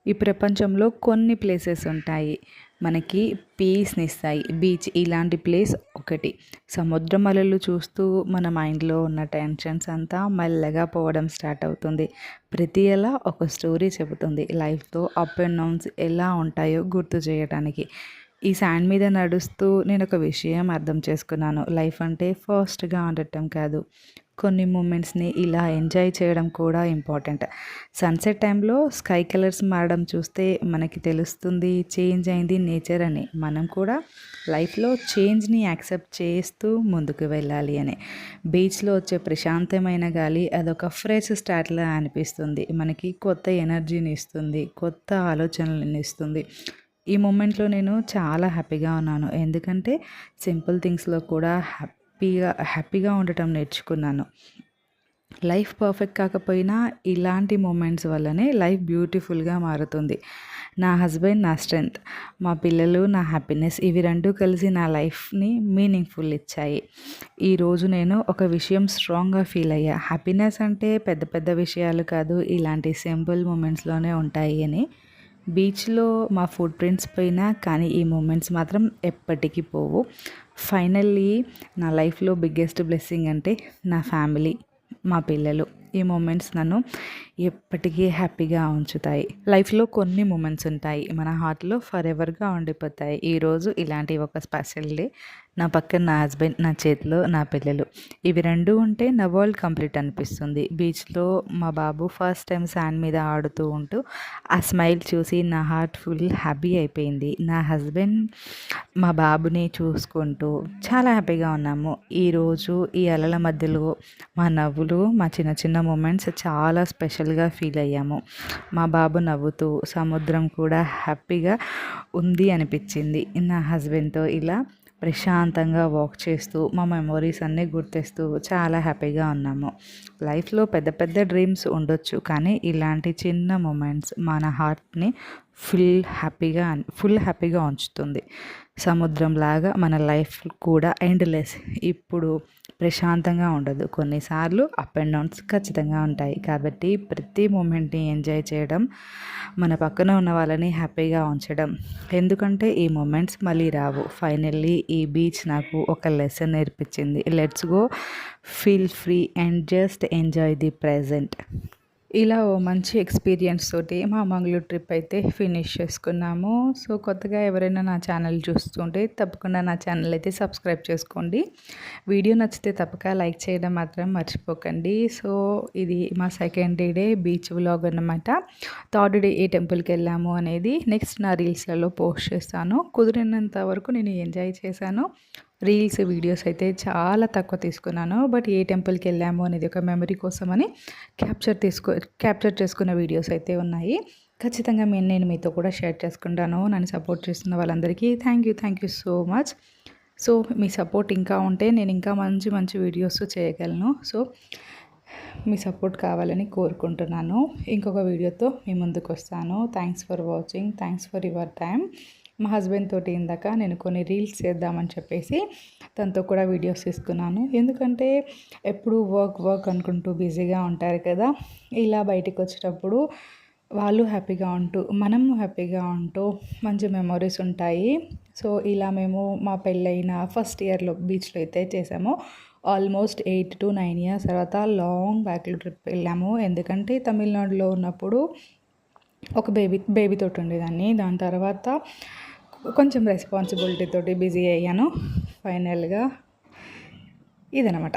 ఈ ప్రపంచంలో కొన్ని ప్లేసెస్ ఉంటాయి మనకి పీస్ని ఇస్తాయి. బీచ్ ఇలాంటి ప్లేస్ ఒకటి. సముద్రం అలలు చూస్తూ మన మైండ్లో ఉన్న టెన్షన్స్ అంతా మెల్లగా పోవడం స్టార్ట్ అవుతుంది. ప్రతి అల ఒక స్టోరీ చెబుతుంది. లైఫ్తో అప్ అండ్ డౌన్స్ ఎలా ఉంటాయో గుర్తు చేయడానికి. ఈ శాండ్ మీద నడుస్తూ నేను ఒక విషయం అర్థం చేసుకున్నాను. లైఫ్ అంటే ఫాస్ట్గా ఉండటం కాదు, కొన్ని మూమెంట్స్ని ఇలా ఎంజాయ్ చేయడం కూడా ఇంపార్టెంట్. సన్సెట్ టైంలో స్కై కలర్స్ మారడం చూస్తే మనకి తెలుస్తుంది చేంజ్ అయింది నేచర్ అని. మనం కూడా లైఫ్లో చేంజ్ని యాక్సెప్ట్ చేస్తూ ముందుకు వెళ్ళాలి అని. బీచ్లో వచ్చే ప్రశాంతమైన గాలి అదొక ఫ్రెష్ స్టార్ట్లా అనిపిస్తుంది. మనకి కొత్త ఎనర్జీని ఇస్తుంది, కొత్త ఆలోచనలను ఇస్తుంది. ఈ మూమెంట్లో నేను చాలా హ్యాపీగా ఉన్నాను. ఎందుకంటే సింపుల్ థింగ్స్లో కూడా హ్యాపీగా ఉండటం నేర్చుకున్నాను. లైఫ్ పర్ఫెక్ట్ కాకపోయినా ఇలాంటి మూమెంట్స్ వల్లనే లైఫ్ బ్యూటిఫుల్గా మారుతుంది. నా హస్బెండ్ నా స్ట్రెంగ్త్, మా పిల్లలు నా హ్యాపీనెస్, ఇవి రెండు కలిసి నా లైఫ్ని మీనింగ్ఫుల్ ఇచ్చాయి. ఈరోజు నేను ఒక విషయం స్ట్రాంగ్గా ఫీల్ అయ్యా. హ్యాపీనెస్ అంటే పెద్ద పెద్ద విషయాలు కాదు, ఇలాంటి సింపుల్ మూమెంట్స్లోనే ఉంటాయి అని. బీచ్లో మా ఫుట్ ప్రింట్స్ పోయినా కానీ ఈ మూమెంట్స్ మాత్రం ఎప్పటికీ పోవు. ఫైనల్లీ నా లైఫ్లో బిగ్గెస్ట్ బ్లెస్సింగ్ అంటే నా ఫ్యామిలీ, మా పిల్లలు. ఈ మూమెంట్స్ నన్ను ఎప్పటికీ హ్యాపీగా ఉంచుతాయి. లైఫ్లో కొన్ని మూమెంట్స్ ఉంటాయి మన హార్ట్లో ఫర్ ఎవర్గా ఉండిపోతాయి. ఈరోజు ఇలాంటి ఒక స్పెషల్ డే. నా పక్కన నా హస్బెండ్, నా చేతిలో నా పిల్లలు, ఇవి రెండు ఉంటే నా వరల్డ్ కంప్లీట్ అనిపిస్తుంది. బీచ్లో మా బాబు ఫస్ట్ టైం శాండ్ మీద ఆడుతూ ఉంటూ ఆ స్మైల్ చూసి నా హార్ట్ ఫుల్ హ్యాపీ అయిపోయింది. నా హస్బెండ్ మా బాబుని చూసుకుంటూ చాలా హ్యాపీగా ఉన్నాము. ఈరోజు ఈ అలల మధ్యలో మా నవ్వులు, మా చిన్న చిన్న మూమెంట్స్ చాలా స్పెషల్గా ఫీల్ అయ్యాము. మా బాబు నవ్వుతూ, సముద్రం కూడా హ్యాపీగా ఉంది అనిపించింది. నా హస్బెండ్తో ఇలా ప్రశాంతంగా వాక్ చేస్తూ మా మెమొరీస్ అన్నీ గుర్తిస్తూ చాలా హ్యాపీగా ఉన్నాము. లైఫ్లో పెద్ద పెద్ద డ్రీమ్స్ ఉండొచ్చు, కానీ ఇలాంటి చిన్న మూమెంట్స్ మన హార్ట్ని ఫుల్ హ్యాపీగా ఉంచుతుంది. సముద్రంలాగా మన లైఫ్ కూడా ఎండ్లెస్. ఇప్పుడు ప్రశాంతంగా ఉండదు, కొన్నిసార్లు అప్ అండ్ డౌన్స్ ఖచ్చితంగా ఉంటాయి. కాబట్టి ప్రతి మూమెంట్ని ఎంజాయ్ చేయడం, మన పక్కన ఉన్న వాళ్ళని హ్యాపీగా ఉంచడం. ఎందుకంటే ఈ మూమెంట్స్ మళ్ళీ రావు. ఫైనల్లీ ఈ బీచ్ నాకు ఒక లెసన్ నేర్పించింది. Let's go, feel free and just enjoy the present. ఇలా ఓ మంచి ఎక్స్పీరియన్స్ తోటి మా మంగళూరు ట్రిప్ అయితే ఫినిష్ చేసుకున్నాము. సో కొత్తగా ఎవరైనా నా ఛానల్ చూస్తుంటే తప్పకుండా నా ఛానల్ అయితే సబ్స్క్రైబ్ చేసుకోండి. వీడియో నచ్చితే తప్పక లైక్ చేయడం మాత్రం మర్చిపోకండి. సో ఇది మా సెకండ్ డే బీచ్ వ్లాగ్ అన్నమాట. థర్డ్ డే ఏ టెంపుల్కి వెళ్ళాము అనేది నెక్స్ట్ నా రీల్స్లలో పోస్ట్ చేస్తాను. కుదిరినంత వరకు నేను ఎంజాయ్ చేశాను. రీల్స్, వీడియోస్ అయితే చాలా తక్కువ తీసుకున్నాను. బట్ ఏ టెంపుల్కి వెళ్ళాము అనేది ఒక మెమరీ కోసమని క్యాప్చర్ చేసుకున్న వీడియోస్ అయితే ఉన్నాయి. ఖచ్చితంగా నేను మీతో కూడా షేర్ చేసుకుంటాను. నన్ను సపోర్ట్ చేస్తున్న వాళ్ళందరికీ thank you so much. So me support ఇంకా ఉంటే నేను ఇంకా మంచి మంచి వీడియోస్ చేయగలను. సో మీ సపోర్ట్ కావాలని కోరుకుంటున్నాను. ఇంకొక వీడియోతో మీ ముందుకు వస్తాను. Thanks for watching, thanks for your time. మా హస్బెండ్ తోటి ఇందాక నేను కొన్ని రీల్స్ చేద్దామని చెప్పేసి తనతో కూడా వీడియోస్ తీసుకున్నాను. ఎందుకంటే ఎప్పుడు వర్క్ అనుకుంటూ బిజీగా ఉంటారు కదా. ఇలా బయటికి వచ్చేటప్పుడు వాళ్ళు హ్యాపీగా ఉంటూ మనము హ్యాపీగా ఉంటూ మంచి మెమొరీస్ ఉంటాయి. సో ఇలా మేము మా పెళ్ళైన ఫస్ట్ ఇయర్లో బీచ్లో అయితే చేసాము. ఆల్మోస్ట్ 8 to 9 years తర్వాత లాంగ్ బ్యాక్లో ట్రిప్ వెళ్ళాము. ఎందుకంటే తమిళనాడులో ఉన్నప్పుడు ఒక బేబీ తోటి ఉండేదాన్ని. దాని తర్వాత కొంచెం రెస్పాన్సిబిలిటీ తోటి బిజీ అయ్యాను. ఫైనల్గా ఇదనమాట.